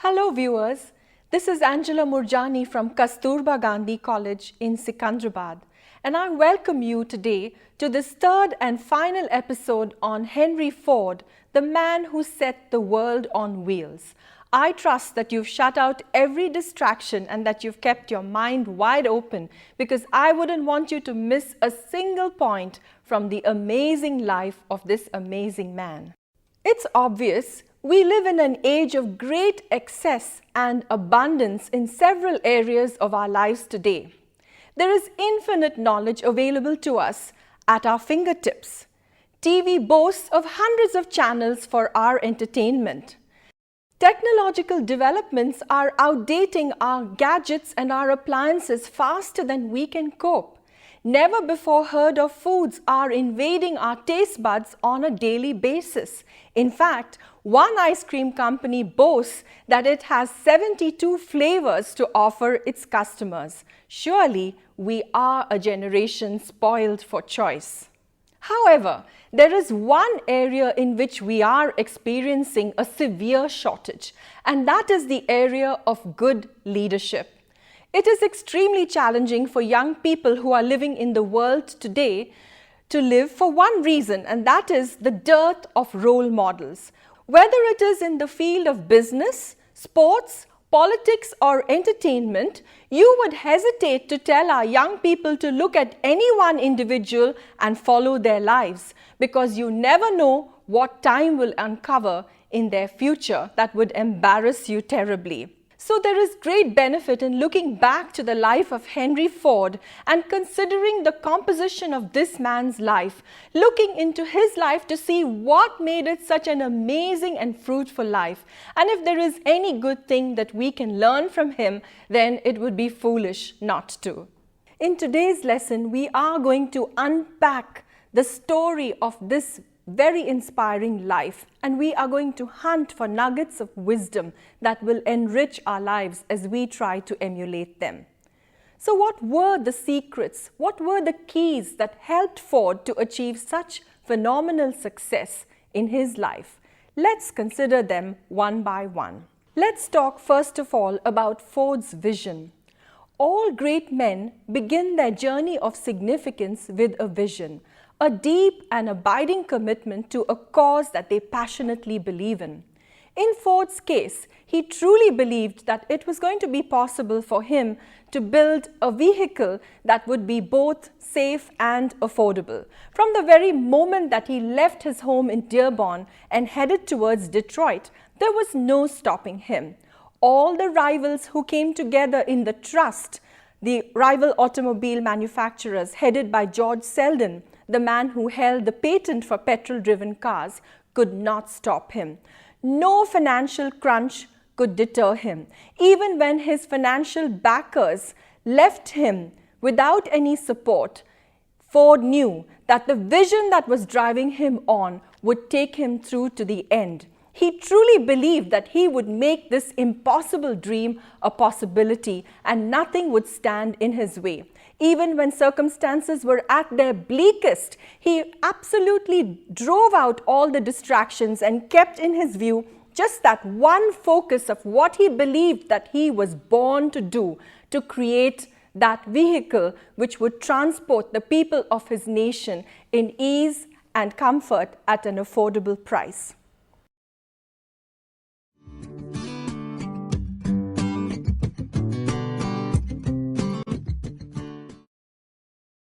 Hello viewers, this is Angela Murjani from Kasturba Gandhi College in Secunderabad, and I welcome you today to this third and final episode on Henry Ford, the man who set the world on wheels. I trust that you've shut out every distraction and that you've kept your mind wide open, because I wouldn't want you to miss a single point from the amazing life of this amazing man. It's obvious we live in an age of great excess and abundance in several areas of our lives today. There is infinite knowledge available to us at our fingertips. TV boasts of hundreds of channels for our entertainment. Technological developments are outdating our gadgets and our appliances faster than we can cope. Never before heard of foods are invading our taste buds on a daily basis. In fact, one ice cream company boasts that it has 72 flavors to offer its customers. Surely, we are a generation spoiled for choice. However, there is one area in which we are experiencing a severe shortage, and that is the area of good leadership. It is extremely challenging for young people who are living in the world today to live for one reason, and that is the dearth of role models. Whether it is in the field of business, sports, politics or entertainment, you would hesitate to tell our young people to look at any one individual and follow their lives, because you never know what time will uncover in their future that would embarrass you terribly. So there is great benefit in looking back to the life of Henry Ford and considering the composition of this man's life, looking into his life to see what made it such an amazing and fruitful life. And if there is any good thing that we can learn from him, then it would be foolish not to. In today's lesson, we are going to unpack the story of this very inspiring life, and we are going to hunt for nuggets of wisdom that will enrich our lives as we try to emulate them. So what were the secrets? What were the keys that helped Ford to achieve such phenomenal success in his life? Let's consider them one by one. Let's talk first of all about Ford's vision. All great men begin their journey of significance with a vision, a deep and abiding commitment to a cause that they passionately believe in. In Ford's case, he truly believed that it was going to be possible for him to build a vehicle that would be both safe and affordable. From the very moment that he left his home in Dearborn and headed towards Detroit, there was no stopping him. All the rivals who came together in the trust, the rival automobile manufacturers headed by George Selden, the man who held the patent for petrol-driven cars, could not stop him. No financial crunch could deter him. Even when his financial backers left him without any support, Ford knew that the vision that was driving him on would take him through to the end. He truly believed that he would make this impossible dream a possibility and nothing would stand in his way. Even when circumstances were at their bleakest, he absolutely drove out all the distractions and kept in his view just that one focus of what he believed that he was born to do, to create that vehicle which would transport the people of his nation in ease and comfort at an affordable price.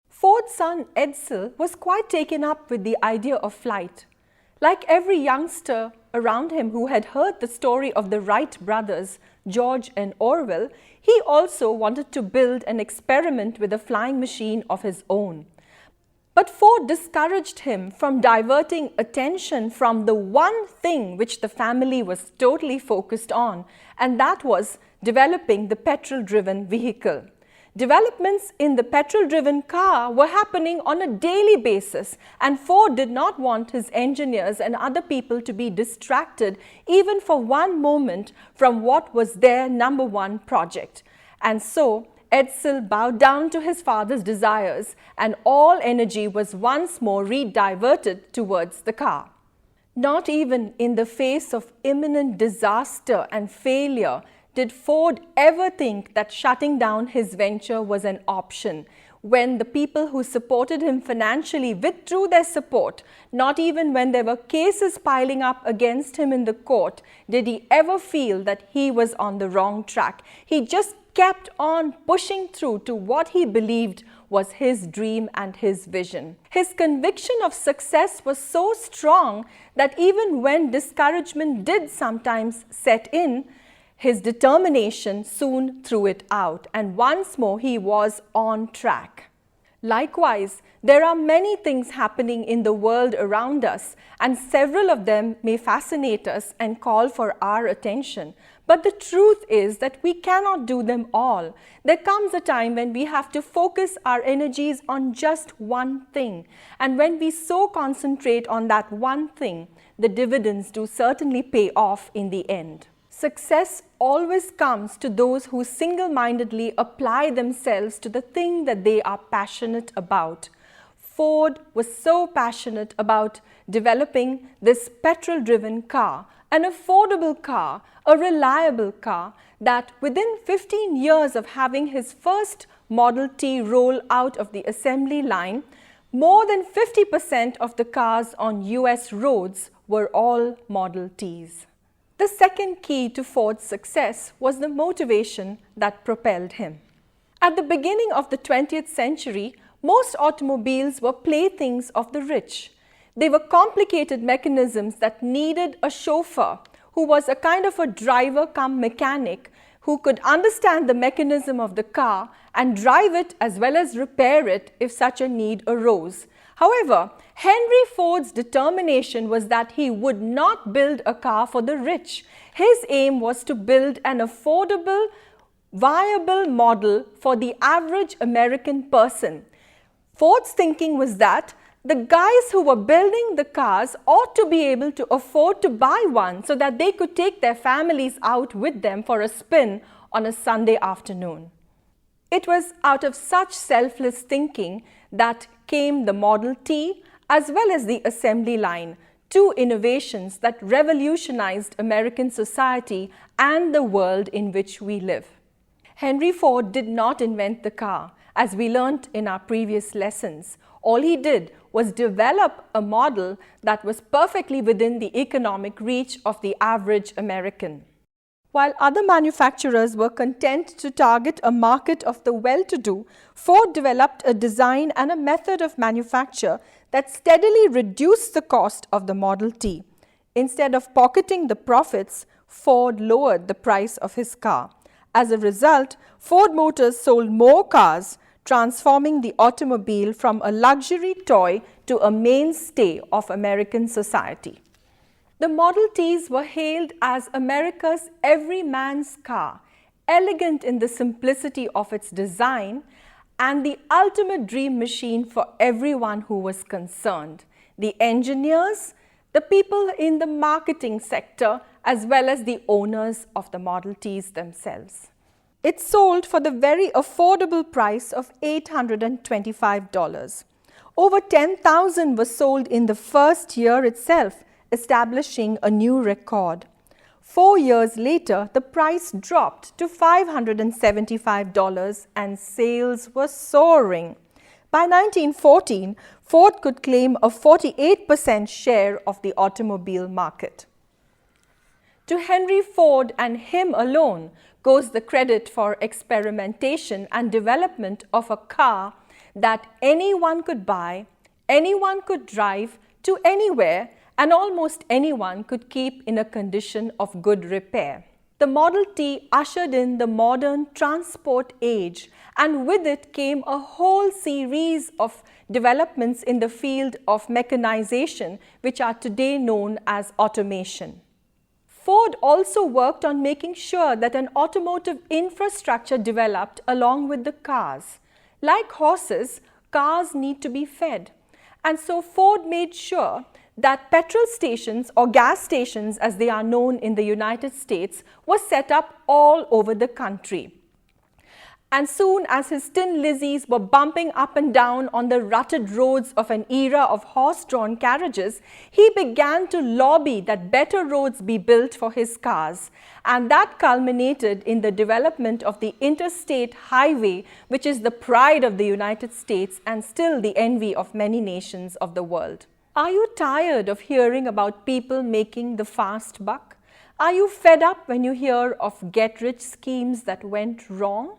Ford's son Edsel was quite taken up with the idea of flight. Like every youngster around him who had heard the story of the Wright brothers, George and Orwell, he also wanted to build and experiment with a flying machine of his own. But Ford discouraged him from diverting attention from the one thing which the family was totally focused on, and that was developing the petrol-driven vehicle. Developments in the petrol-driven car were happening on a daily basis, and Ford did not want his engineers and other people to be distracted even for one moment from what was their number one project. And so, Edsel bowed down to his father's desires, and all energy was once more rediverted towards the car. Not even in the face of imminent disaster and failure did Ford ever think that shutting down his venture was an option. When the people who supported him financially withdrew their support, not even when there were cases piling up against him in the court, did he ever feel that he was on the wrong track. He just kept on pushing through to what he believed was his dream and his vision. His conviction of success was so strong that even when discouragement did sometimes set in, his determination soon threw it out, and once more he was on track. Likewise, there are many things happening in the world around us, and several of them may fascinate us and call for our attention. But the truth is that we cannot do them all. There comes a time when we have to focus our energies on just one thing. And when we so concentrate on that one thing, the dividends do certainly pay off in the end. Success always comes to those who single-mindedly apply themselves to the thing that they are passionate about. Ford was so passionate about developing this petrol-driven car, an affordable car, a reliable car, that within 15 years of having his first Model T roll out of the assembly line, more than 50% of the cars on US roads were all Model Ts. The second key to Ford's success was the motivation that propelled him. At the beginning of the 20th century, most automobiles were playthings of the rich. They were complicated mechanisms that needed a chauffeur who was a kind of a driver cum mechanic who could understand the mechanism of the car and drive it as well as repair it if such a need arose. However, Henry Ford's determination was that he would not build a car for the rich. His aim was to build an affordable, viable model for the average American person. Ford's thinking was that the guys who were building the cars ought to be able to afford to buy one so that they could take their families out with them for a spin on a Sunday afternoon. It was out of such selfless thinking that came the Model T as well as the assembly line, two innovations that revolutionized American society and the world in which we live. Henry Ford did not invent the car, as we learnt in our previous lessons. All he did was develop a model that was perfectly within the economic reach of the average American. While other manufacturers were content to target a market of the well-to-do, Ford developed a design and a method of manufacture that steadily reduced the cost of the Model T. Instead of pocketing the profits, Ford lowered the price of his car. As a result, Ford Motors sold more cars, transforming the automobile from a luxury toy to a mainstay of American society. The Model Ts were hailed as America's everyman's car, elegant in the simplicity of its design and the ultimate dream machine for everyone who was concerned: the engineers, the people in the marketing sector, as well as the owners of the Model Ts themselves. It sold for the very affordable price of $825. Over 10,000 were sold in the first year itself, establishing a new record. 4 years later, the price dropped to $575 and sales were soaring. By 1914, Ford could claim a 48% share of the automobile market. To Henry Ford and him alone goes the credit for experimentation and development of a car that anyone could buy, anyone could drive to anywhere, and almost anyone could keep in a condition of good repair. The Model T ushered in the modern transport age, and with it came a whole series of developments in the field of mechanization, which are today known as automation. Ford also worked on making sure that an automotive infrastructure developed along with the cars. Like horses, cars need to be fed. And so Ford made sure that petrol stations, or gas stations as they are known in the United States, were set up all over the country. And soon as his tin Lizzies were bumping up and down on the rutted roads of an era of horse-drawn carriages, he began to lobby that better roads be built for his cars. And that culminated in the development of the interstate highway, which is the pride of the United States and still the envy of many nations of the world. Are you tired of hearing about people making the fast buck? Are you fed up when you hear of get-rich schemes that went wrong?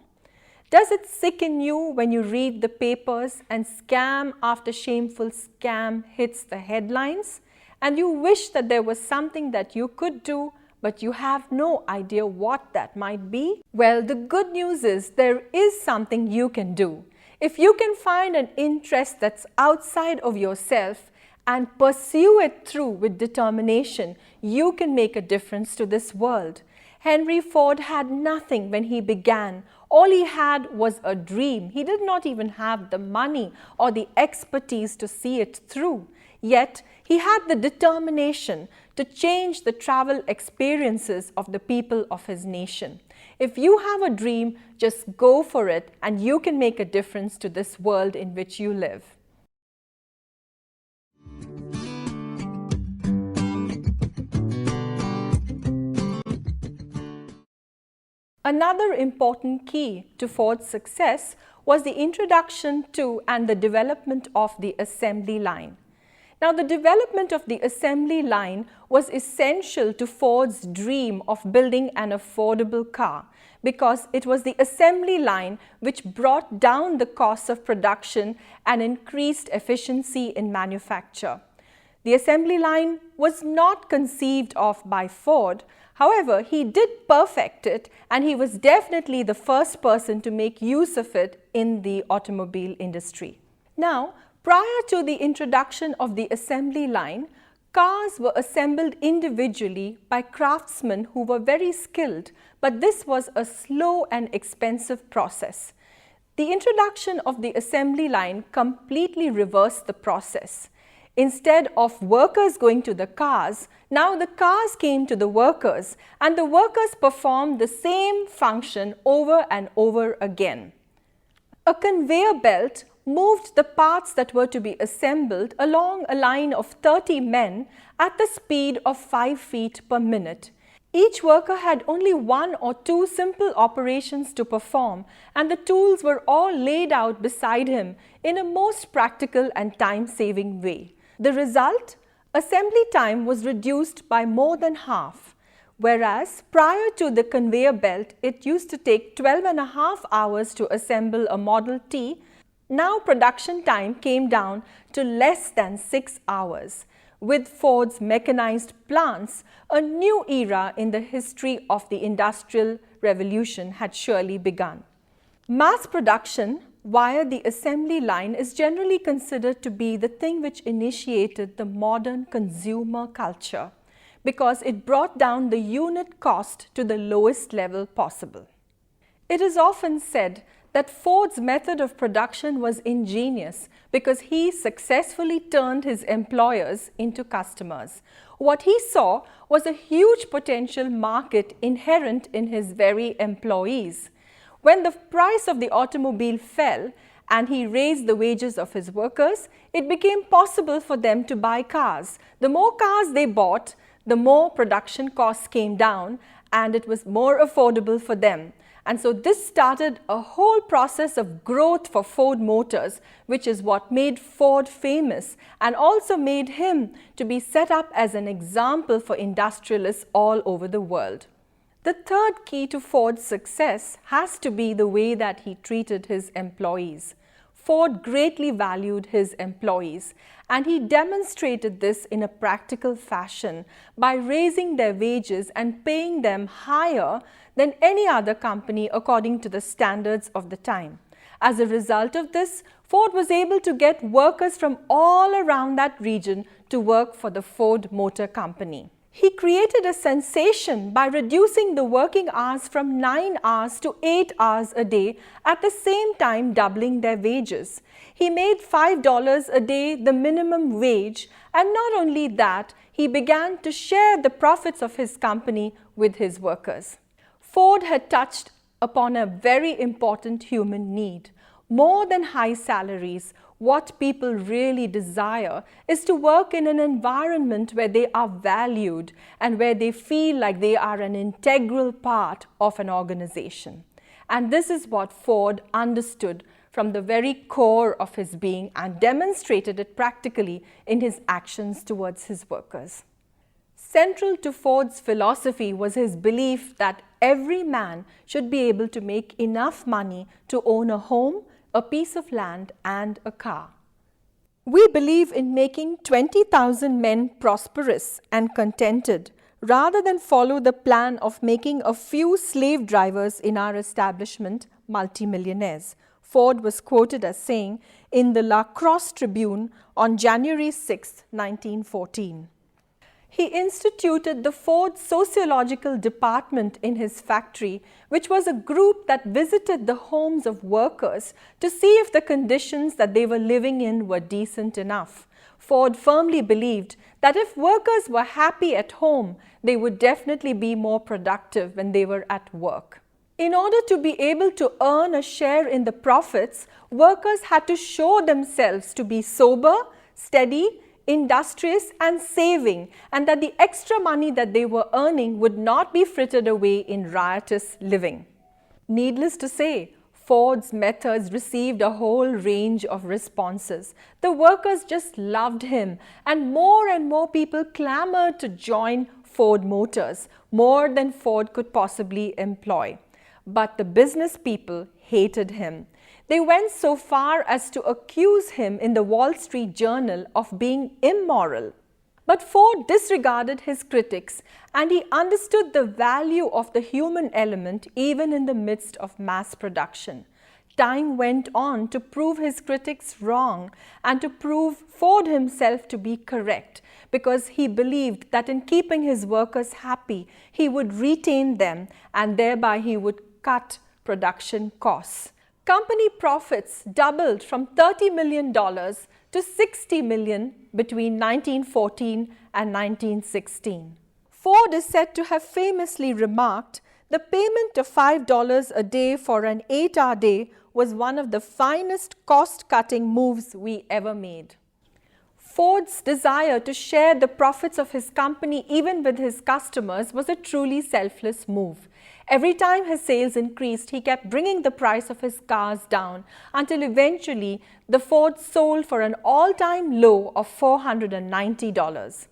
Does it sicken you when you read the papers and scam after shameful scam hits the headlines, and you wish that there was something that you could do, but you have no idea what that might be? Well, the good news is there is something you can do. If you can find an interest that's outside of yourself and pursue it through with determination, you can make a difference to this world. Henry Ford had nothing when he began. All he had was a dream. He did not even have the money or the expertise to see it through. Yet, he had the determination to change the travel experiences of the people of his nation. If you have a dream, just go for it and you can make a difference to this world in which you live. Another important key to Ford's success was the introduction to and the development of the assembly line. Now, the development of the assembly line was essential to Ford's dream of building an affordable car because it was the assembly line which brought down the costs of production and increased efficiency in manufacture. The assembly line was not conceived of by Ford. However, he did perfect it, and he was definitely the first person to make use of it in the automobile industry. Now, prior to the introduction of the assembly line, cars were assembled individually by craftsmen who were very skilled, but this was a slow and expensive process. The introduction of the assembly line completely reversed the process. Instead of workers going to the cars, now the cars came to the workers, and the workers performed the same function over and over again. A conveyor belt moved the parts that were to be assembled along a line of 30 men at the speed of 5 feet per minute. Each worker had only 1 or 2 simple operations to perform, and the tools were all laid out beside him in a most practical and time-saving way. The result? Assembly time was reduced by more than half, whereas prior to the conveyor belt, it used to take 12.5 hours to assemble a Model T. Now production time came down to less than 6 hours. With Ford's mechanized plants, a new era in the history of the Industrial Revolution had surely begun. Mass production via the assembly line is generally considered to be the thing which initiated the modern consumer culture because it brought down the unit cost to the lowest level possible. It is often said that Ford's method of production was ingenious because he successfully turned his employers into customers. What he saw was a huge potential market inherent in his very employees. When the price of the automobile fell and he raised the wages of his workers, it became possible for them to buy cars. The more cars they bought, the more production costs came down and it was more affordable for them. And so this started a whole process of growth for Ford Motors, which is what made Ford famous and also made him to be set up as an example for industrialists all over the world. The third key to Ford's success has to be the way that he treated his employees. Ford greatly valued his employees, and he demonstrated this in a practical fashion by raising their wages and paying them higher than any other company according to the standards of the time. As a result of this, Ford was able to get workers from all around that region to work for the Ford Motor Company. He created a sensation by reducing the working hours from 9 hours to 8 hours a day, at the same time doubling their wages. He made $5 a day the minimum wage, and not only that, he began to share the profits of his company with his workers. Ford had touched upon a very important human need. More than high salaries, what people really desire is to work in an environment where they are valued and where they feel like they are an integral part of an organization. And this is what Ford understood from the very core of his being and demonstrated it practically in his actions towards his workers. Central to Ford's philosophy was his belief that every man should be able to make enough money to own a home, a piece of land, and a car. We believe in making 20,000 men prosperous and contented rather than follow the plan of making a few slave drivers in our establishment multimillionaires, Ford was quoted as saying in the La Crosse Tribune on January 6, 1914. He instituted the Ford Sociological Department in his factory, which was a group that visited the homes of workers to see if the conditions that they were living in were decent enough. Ford firmly believed that if workers were happy at home, they would definitely be more productive when they were at work. In order to be able to earn a share in the profits, workers had to show themselves to be sober, steady, industrious and saving, and that the extra money that they were earning would not be frittered away in riotous living. Needless to say, Ford's methods received a whole range of responses. The workers just loved him, and more people clamored to join Ford Motors, more than Ford could possibly employ. But the business people hated him. They went so far as to accuse him in the Wall Street Journal of being immoral. But Ford disregarded his critics, and he understood the value of the human element even in the midst of mass production. Time went on to prove his critics wrong and to prove Ford himself to be correct, because he believed that in keeping his workers happy, he would retain them and thereby he would cut production costs. Company profits doubled from $30 million to $60 million between 1914 and 1916. Ford is said to have famously remarked, "The payment of $5 a day for an 8-hour day was one of the finest cost-cutting moves we ever made." Ford's desire to share the profits of his company even with his customers was a truly selfless move. Every time his sales increased, he kept bringing the price of his cars down until eventually the Ford sold for an all-time low of $490.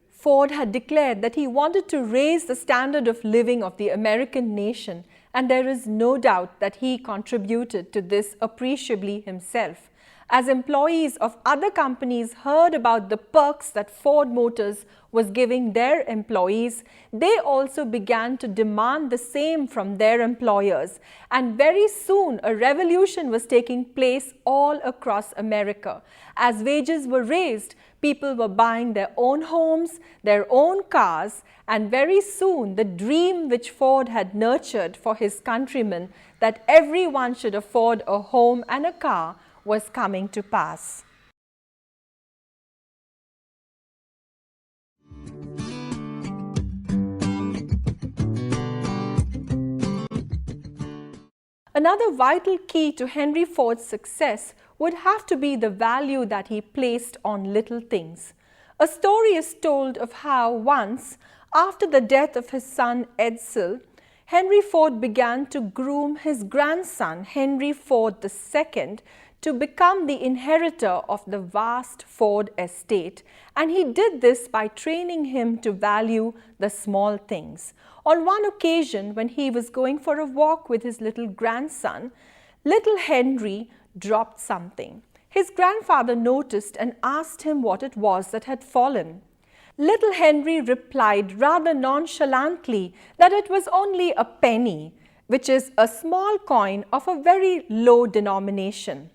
Ford had declared that he wanted to raise the standard of living of the American nation, and there is no doubt that he contributed to this appreciably himself. As employees of other companies heard about the perks that Ford Motors was giving their employees, they also began to demand the same from their employers. And very soon, a revolution was taking place all across America. As wages were raised, people were buying their own homes, their own cars, and very soon the dream which Ford had nurtured for his countrymen, that everyone should afford a home and a car, was coming to pass. Another vital key to Henry Ford's success would have to be the value that he placed on little things. A story is told of how once, after the death of his son Edsel, Henry Ford began to groom his grandson Henry Ford II to become the inheritor of the vast Ford estate, and he did this by training him to value the small things. On one occasion, when he was going for a walk with his little grandson, little Henry dropped something. His grandfather noticed and asked him what it was that had fallen. Little Henry replied rather nonchalantly that it was only a penny, which is a small coin of a very low denomination.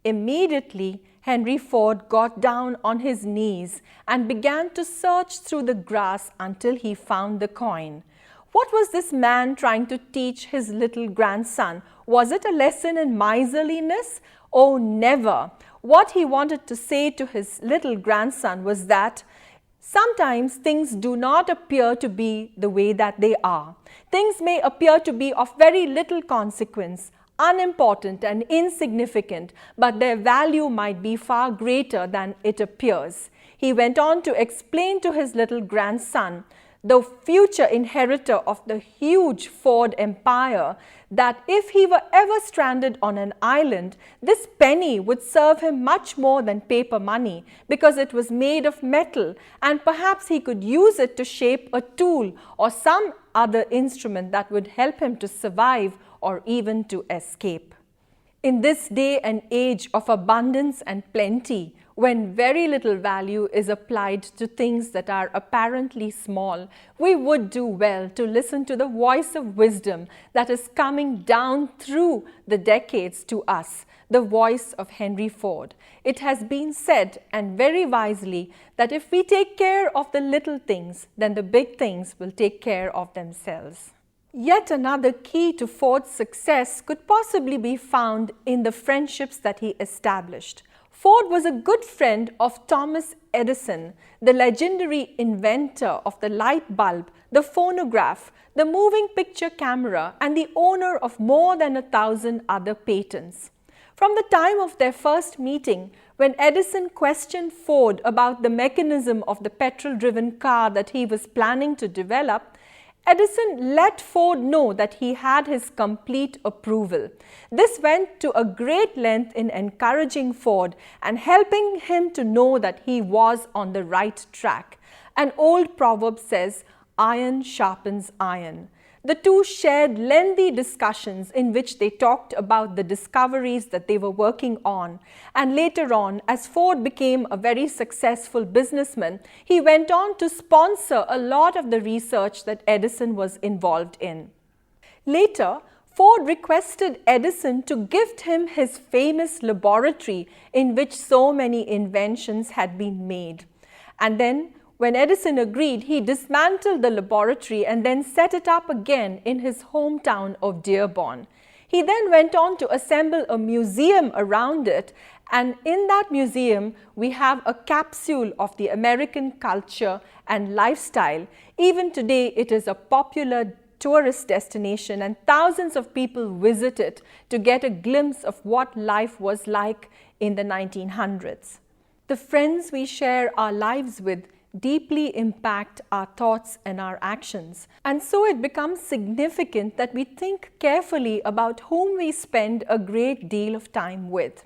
Immediately, Henry Ford got down on his knees and began to search through the grass until he found the coin. What was this man trying to teach his little grandson? Was it a lesson in miserliness? Oh, never! What he wanted to say to his little grandson was that Sometimes things do not appear to be the way that they are. Things may appear to be of very little consequence, unimportant and insignificant, but their value might be far greater than it appears. He went on to explain to his little grandson, the future inheritor of the huge Ford empire, that if he were ever stranded on an island, this penny would serve him much more than paper money because it was made of metal, and perhaps he could use it to shape a tool or some other instrument that would help him to survive or even to escape. In this day and age of abundance and plenty, when very little value is applied to things that are apparently small, we would do well to listen to the voice of wisdom that is coming down through the decades to us, the voice of Henry Ford. It has been said, and very wisely, that if we take care of the little things, then the big things will take care of themselves. Yet another key to Ford's success could possibly be found in the friendships that he established. Ford was a good friend of Thomas Edison, the legendary inventor of the light bulb, the phonograph, the moving picture camera, and the owner of more than 1,000 other patents. From the time of their first meeting, when Edison questioned Ford about the mechanism of the petrol-driven car that he was planning to develop, Edison let Ford know that he had his complete approval. This went to a great length in encouraging Ford and helping him to know that he was on the right track. An old proverb says, "Iron sharpens iron." The two shared lengthy discussions in which they talked about the discoveries that they were working on. And later on, as Ford became a very successful businessman, he went on to sponsor a lot of the research that Edison was involved in. Later, Ford requested Edison to gift him his famous laboratory in which so many inventions had been made. And then, when Edison agreed, he dismantled the laboratory and then set it up again in his hometown of Dearborn. He then went on to assemble a museum around it, and in that museum we have a capsule of the American culture and lifestyle. Even today it is a popular tourist destination and thousands of people visit it to get a glimpse of what life was like in the 1900s. The friends we share our lives with deeply impact our thoughts and our actions. And so it becomes significant that we think carefully about whom we spend a great deal of time with.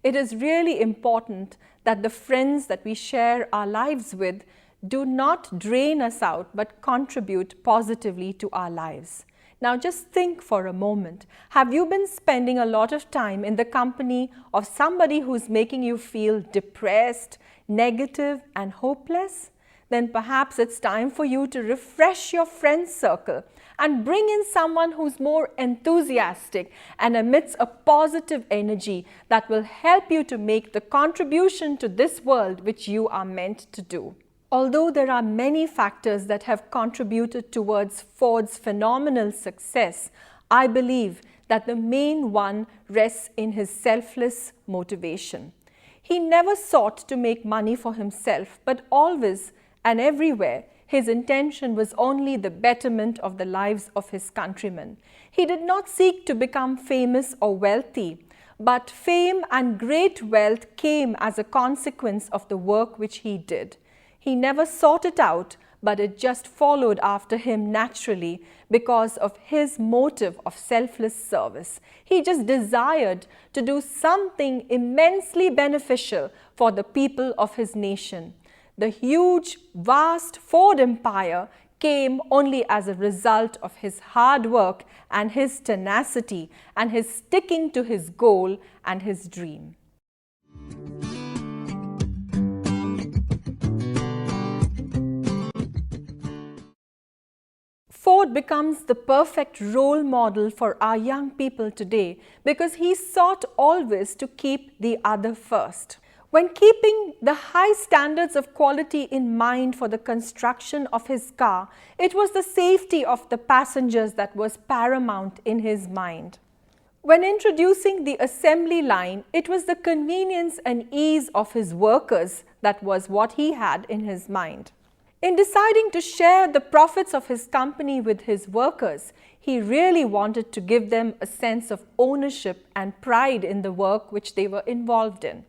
It is really important that the friends that we share our lives with do not drain us out but contribute positively to our lives. Now just think for a moment. Have you been spending a lot of time in the company of somebody who's making you feel depressed, negative and hopeless? Then perhaps it's time for you to refresh your friend circle and bring in someone who's more enthusiastic and emits a positive energy that will help you to make the contribution to this world which you are meant to do. Although there are many factors that have contributed towards Ford's phenomenal success, I believe that the main one rests in his selfless motivation. He never sought to make money for himself, but always and everywhere his intention was only the betterment of the lives of his countrymen. He did not seek to become famous or wealthy, but fame and great wealth came as a consequence of the work which he did. He never sought it out, but it just followed after him naturally because of his motive of selfless service. He just desired to do something immensely beneficial for the people of his nation. The huge, vast Ford empire came only as a result of his hard work and his tenacity and his sticking to his goal and his dream. Ford becomes the perfect role model for our young people today because he sought always to keep the other first. When keeping the high standards of quality in mind for the construction of his car, it was the safety of the passengers that was paramount in his mind. When introducing the assembly line, it was the convenience and ease of his workers that was what he had in his mind. In deciding to share the profits of his company with his workers, he really wanted to give them a sense of ownership and pride in the work which they were involved in.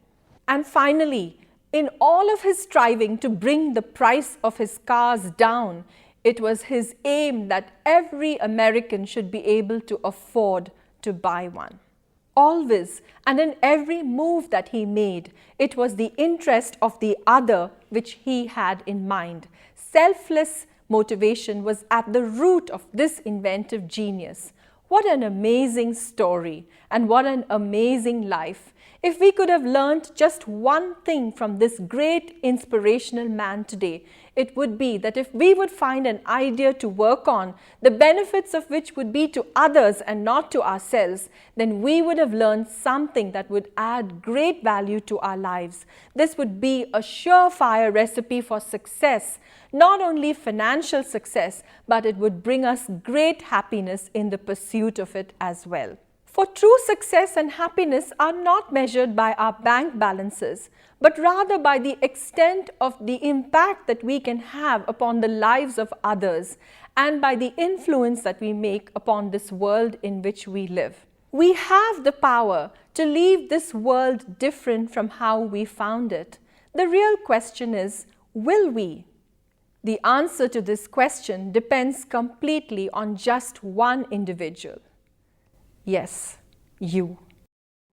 And finally, in all of his striving to bring the price of his cars down, it was his aim that every American should be able to afford to buy one. Always and in every move that he made, it was the interest of the other which he had in mind. Selfless motivation was at the root of this inventive genius. What an amazing story and what an amazing life. If we could have learned just one thing from this great inspirational man today, it would be that if we would find an idea to work on, the benefits of which would be to others and not to ourselves, then we would have learned something that would add great value to our lives. This would be a surefire recipe for success, not only financial success, but it would bring us great happiness in the pursuit of it as well. For true success and happiness are not measured by our bank balances, but rather by the extent of the impact that we can have upon the lives of others and by the influence that we make upon this world in which we live. We have the power to leave this world different from how we found it. The real question is, will we? The answer to this question depends completely on just one individual. Yes, you.